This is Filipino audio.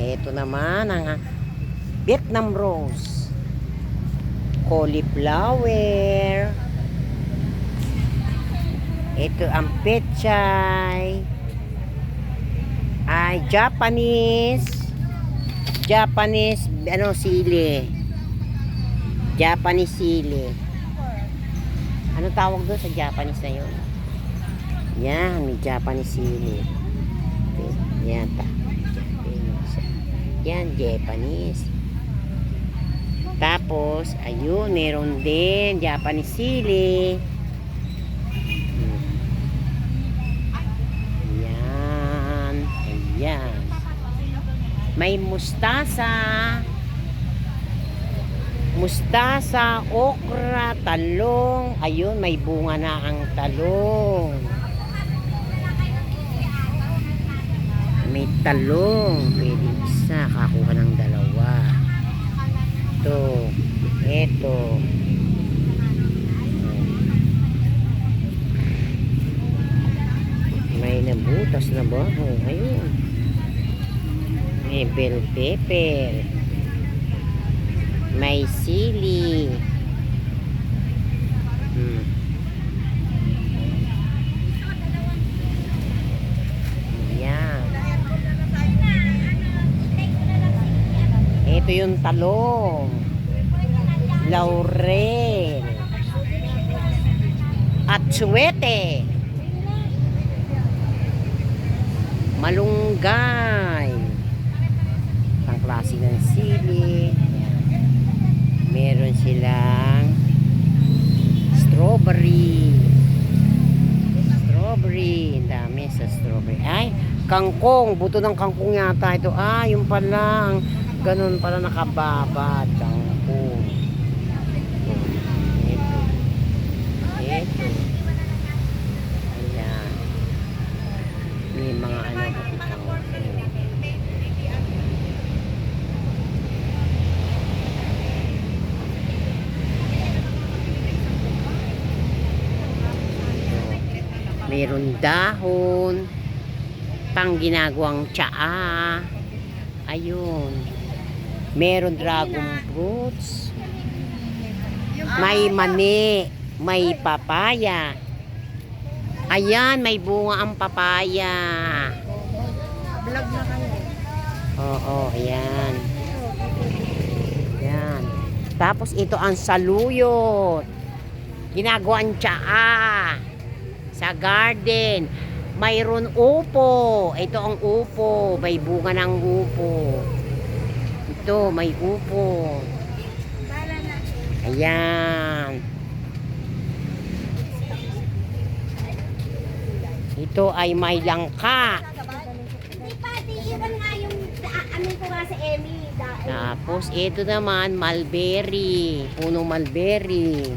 Ito naman ang Vietnam rose. Cauliflower. Ito ang pechay. Ay, Japanese, sili. Japanese sili. Ano tawag doon sa Japanese na yun? Yan, may Japanese sili. Yan, yan, Japanese. Tapos, ayun, meron din Japanese sili. Ayan, ayan. May mustasa, okra, talong. Ayun, may bunga na ang talong. May talong. Pwede isa, kakuha ng dalawa. Ito. May nabutas na ba? Ayun. May bell pepper. May sili. Yan. Ito yung talong. Laurel. Atsuete. Malunggay. Ang klase ng sili. Meron silang strawberry. Ang dami sa strawberry. Ay, kangkong. Buto ng kangkong yata ito. Yung pala. Ganun pala nakababad. Kangkong. Ito. Ayan. May mga meron dahon pang ginagawang tsaa. Ayun. Meron dragon fruits. May mani. May papaya. Ayan, may bunga ang papaya. Vlog na kayo. Oo, ayan. Ayan. Tapos ito ang saluyot. Ginagawang tsaa. Sa garden. Mayroon upo. Ito ang upo. May bunga ng upo. Ito, may upo. Ayan. Ito ay may langka. Hindi pa, iwan nga yung amin ko nga sa Emmy. Tapos ito naman, mulberry. Punong mulberry.